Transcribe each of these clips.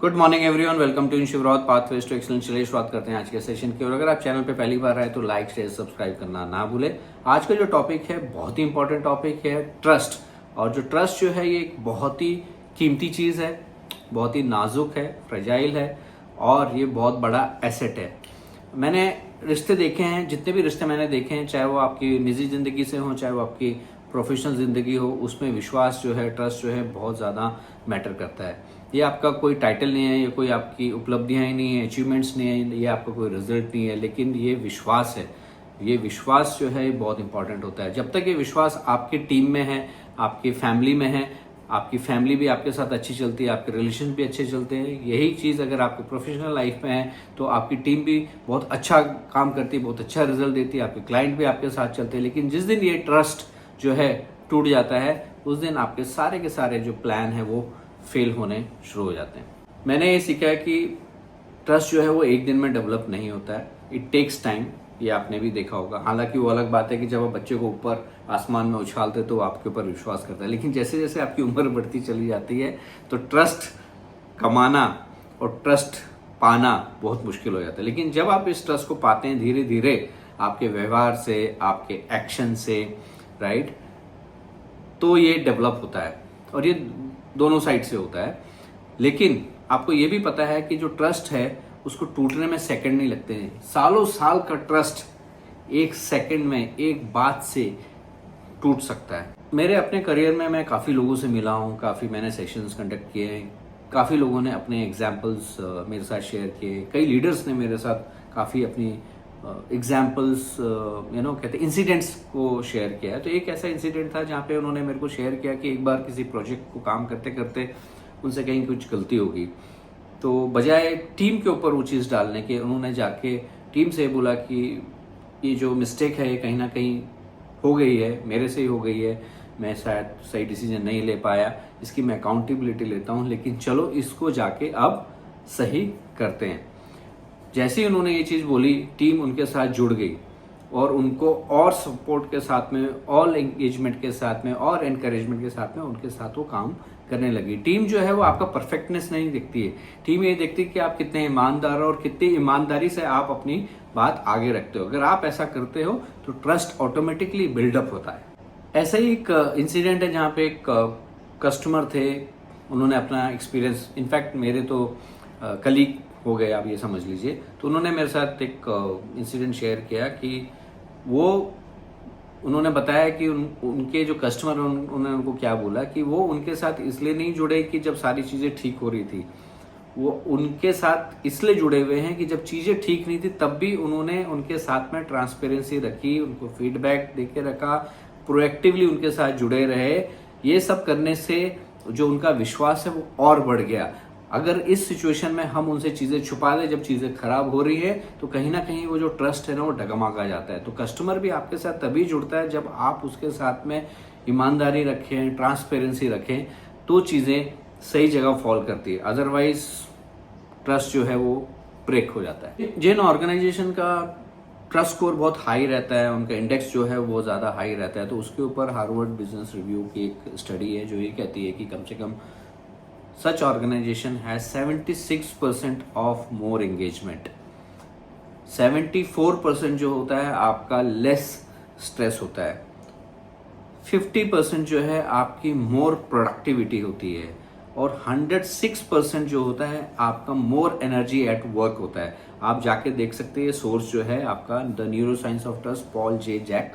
Good morning everyone, welcome to Shivraj pathways to excellence. चलिए शुरुआत करते हैं आज के सेशन की। और अगर आप चैनल पे पहली बार आए तो लाइक शेयर सब्सक्राइब करना ना भूले। आज का जो टॉपिक है बहुत ही इंपॉर्टेंट टॉपिक है, ट्रस्ट। और जो ट्रस्ट जो है ये एक बहुत ही कीमती चीज़ है, बहुत ही नाजुक है, फ्रेजाइल है और ये बहुत बड़ा एसेट है। मैंने रिश्ते देखे हैं, जितने भी रिश्ते मैंने देखे हैं, चाहे वो आपकी निजी ज़िंदगी से हो, चाहे वो आपकी प्रोफेशनल ज़िंदगी हो, उसमें विश्वास जो है, ट्रस्ट जो है बहुत ज़्यादा मैटर करता है। ये आपका कोई टाइटल नहीं है, ये कोई आपकी उपलब्धियां ही नहीं है, अचीवमेंट्स नहीं है, ये आपका कोई रिजल्ट नहीं है, लेकिन ये विश्वास है। ये विश्वास जो है ये बहुत इंपॉर्टेंट होता है। जब तक ये विश्वास आपकी टीम में है, आपकी फैमिली में है, आपकी फैमिली भी आपके साथ अच्छी चलती है, आपके रिलेशन भी अच्छे चलते हैं, यही चीज़ अगर आपकी प्रोफेशनल लाइफ में है तो आपकी टीम भी बहुत अच्छा काम करती है, बहुत अच्छा रिजल्ट देती है, आपके क्लाइंट भी आपके साथ चलते हैं। लेकिन जिस दिन ये ट्रस्ट जो है टूट जाता है, उस दिन आपके सारे के सारे जो प्लान है वो फेल होने शुरू हो जाते हैं। मैंने ये सीखा है कि ट्रस्ट जो है वो एक दिन में डेवलप नहीं होता है, इट टेक्स टाइम। ये आपने भी देखा होगा। हालांकि वो अलग बात है कि जब आप बच्चे को ऊपर आसमान में उछालते तो आपके ऊपर विश्वास करता है, लेकिन जैसे जैसे आपकी उम्र बढ़ती चली जाती है तो ट्रस्ट कमाना और ट्रस्ट पाना बहुत मुश्किल हो जाता है। लेकिन जब आप इस ट्रस्ट को पाते हैं धीरे धीरे आपके व्यवहार से, आपके एक्शन से, राइट, तो ये डेवलप होता है और ये दोनों साइड से होता है। लेकिन आपको ये भी पता है कि जो ट्रस्ट है उसको टूटने में सेकंड नहीं लगते हैं। सालों साल का ट्रस्ट एक सेकंड में एक बात से टूट सकता है। मेरे अपने करियर में मैं काफ़ी लोगों से मिला हूँ, काफ़ी मैंने सेशंस कंडक्ट किए हैं, काफ़ी लोगों ने अपने एग्जाम्पल्स मेरे साथ शेयर किए, कई लीडर्स ने मेरे साथ काफ़ी अपनी एग्जाम्पल्स कहते इंसिडेंट्स को शेयर किया है। तो एक ऐसा इंसिडेंट था जहाँ पे उन्होंने मेरे को शेयर किया कि एक बार किसी प्रोजेक्ट को काम करते करते उनसे कहीं कुछ गलती हो गई, तो बजाय टीम के ऊपर वो चीज़ डालने के उन्होंने जाके टीम से बोला कि ये जो मिस्टेक है ये कहीं ना कहीं हो गई है, मेरे से ही हो गई है, मैं शायद सही डिसीजन नहीं ले पाया, इसकी मैं अकाउंटेबिलिटी लेता हूँ, लेकिन चलो इसको जाके अब सही करते हैं। जैसे ही उन्होंने ये चीज़ बोली, टीम उनके साथ जुड़ गई और उनको और सपोर्ट के साथ में, ऑल एंगेजमेंट के साथ में और एनकरेजमेंट के साथ में उनके साथ वो काम करने लगी। टीम जो है वो आपका परफेक्टनेस नहीं देखती है, टीम ये देखती है कि आप कितने ईमानदार हो और कितनी ईमानदारी से आप अपनी बात आगे रखते हो। अगर आप ऐसा करते हो तो ट्रस्ट ऑटोमेटिकली बिल्डअप होता है। ऐसा ही एक इंसिडेंट है जहाँ पे एक कस्टमर थे, उन्होंने अपना एक्सपीरियंस, इनफैक्ट मेरे तो कलीग हो गए आप ये समझ लीजिए, तो उन्होंने मेरे साथ एक इंसिडेंट शेयर किया कि उन्होंने बताया कि उनके जो कस्टमर उन्होंने उनको क्या बोला कि वो उनके साथ इसलिए नहीं जुड़े कि जब सारी चीज़ें ठीक हो रही थी, वो उनके साथ इसलिए जुड़े हुए हैं कि जब चीज़ें ठीक नहीं थी तब भी उन्होंने उनके साथ में ट्रांसपेरेंसी रखी, उनको फीडबैक देके रखा, प्रोएक्टिवली उनके साथ जुड़े रहे। ये सब करने से जो उनका विश्वास है वो और बढ़ गया। अगर इस सिचुएशन में हम उनसे चीज़ें छुपा दें जब चीज़ें खराब हो रही है तो कहीं ना कहीं वो जो ट्रस्ट है ना वो डगमगा जाता है। तो कस्टमर भी आपके साथ तभी जुड़ता है जब आप उसके साथ में ईमानदारी रखें, ट्रांसपेरेंसी रखें, तो चीज़ें सही जगह फॉल करती है। अदरवाइज ट्रस्ट जो है वो ब्रेक हो जाता है। जिन ऑर्गेनाइजेशन का ट्रस्ट स्कोर बहुत हाई रहता है, उनका इंडेक्स जो है वो ज़्यादा हाई रहता है, तो उसके ऊपर हार्वर्ड बिजनेस रिव्यू की एक स्टडी है जो ये कहती है कि कम से कम such organization has 76% of more engagement। 74% जो होता है आपका लेस स्ट्रेस होता है। 50% जो है आपकी मोर प्रोडक्टिविटी होती है और 106% जो होता है आपका मोर एनर्जी एट वर्क होता है। आप जाके देख सकते हैं, सोर्स जो है आपका the neuroscience of trust, Paul J Zak,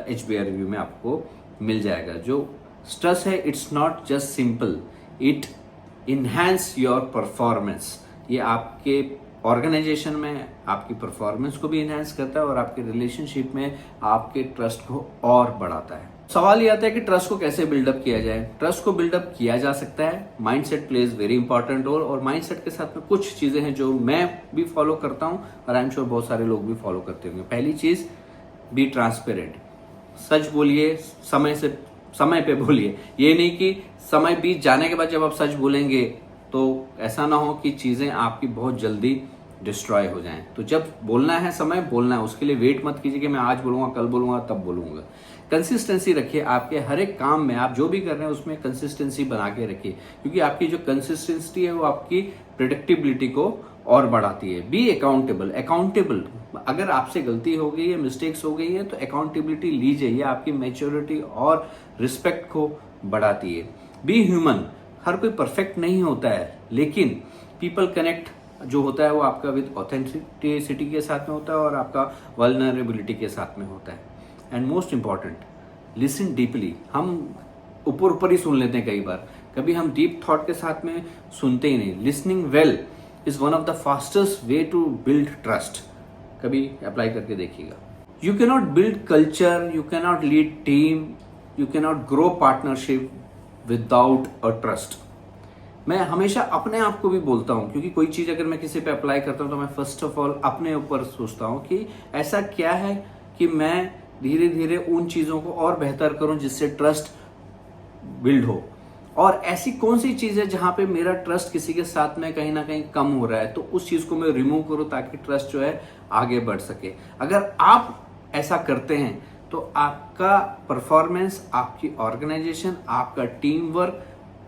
HBR review में आपको मिल जाएगा। जो स्ट्रेस है it's not just simple, it enhance your performance. ये आपके ऑर्गेनाइजेशन में आपकी परफॉर्मेंस को भी इन्हांस करता है और आपके रिलेशनशिप में आपके ट्रस्ट को और बढ़ाता है। सवाल ये आता है कि ट्रस्ट को कैसे बिल्डअप किया जाए। ट्रस्ट को बिल्डअप किया जा सकता है, mindset plays very important role, और माइंडसेट के साथ में कुछ चीजें हैं जो मैं भी फॉलो करता हूं और आई एम श्योर बहुत सारे लोग भी फॉलो करते होंगे। पहली चीज, बी ट्रांसपेरेंट। सच बोलिए, समय पे बोलिए। ये नहीं कि समय बीत जाने के बाद जब आप सच बोलेंगे तो ऐसा ना हो कि चीजें आपकी बहुत जल्दी डिस्ट्रॉय हो जाएं। तो जब बोलना है, समय बोलना है, उसके लिए वेट मत कीजिए कि मैं आज बोलूंगा, कल बोलूंगा, तब बोलूंगा। कंसिस्टेंसी रखिए आपके हर एक काम में, आप जो भी कर रहे हैं उसमें कंसिस्टेंसी बना के रखिए, क्योंकि आपकी जो कंसिस्टेंसी है वो आपकी प्रिडिक्टिबिलिटी को और बढ़ाती है। बी अकाउंटेबल, अगर आपसे गलती हो गई है, मिस्टेक्स हो गई है, तो अकाउंटेबिलिटी लीजिए, ये आपकी मैच्योरिटी और रिस्पेक्ट को बढ़ाती है। बी ह्यूमन, हर कोई परफेक्ट नहीं होता है, लेकिन पीपल कनेक्ट जो होता है वो आपका विद ऑथेंटिसिटी के साथ में होता है और आपका वल्नरेबिलिटी के साथ में होता है। And most important, listen deeply. हम ऊपर ऊपर ही सुन लेते हैं कई बार, कभी हम डीप थॉट के साथ में सुनते ही नहीं। Listening well is one of the fastest way to build trust. कभी अप्लाई करके देखिएगा। You can not build culture, you can not lead team, you can not grow partnership without a trust. मैं हमेशा अपने आप को भी बोलता हूं, क्योंकि कोई चीज अगर मैं किसी पे अप्लाई करता हूं तो मैं फर्स्ट ऑफ ऑल अपने ऊपर सोचता हूं कि ऐसा क्या है कि मैं धीरे धीरे उन चीजों को और बेहतर करूं जिससे ट्रस्ट बिल्ड हो, और ऐसी कौन सी चीज है जहां पे मेरा ट्रस्ट किसी के साथ में कहीं ना कहीं कम हो रहा है, तो उस चीज को मैं रिमूव करूं ताकि ट्रस्ट जो है आगे बढ़ सके। अगर आप ऐसा करते हैं तो आपका परफॉर्मेंस, आपकी ऑर्गेनाइजेशन, आपका टीम वर्क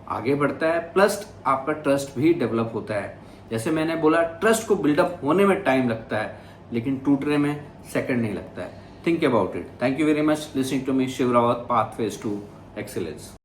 आगे बढ़ता है, प्लस आपका ट्रस्ट भी डेवलप होता है। जैसे मैंने बोला, ट्रस्ट को बिल्डअप होने में टाइम लगता है, लेकिन टूटने में सेकंड नहीं लगता है। Think about it. Thank you very much listening to me, Shiv Rawat, pathways to excellence.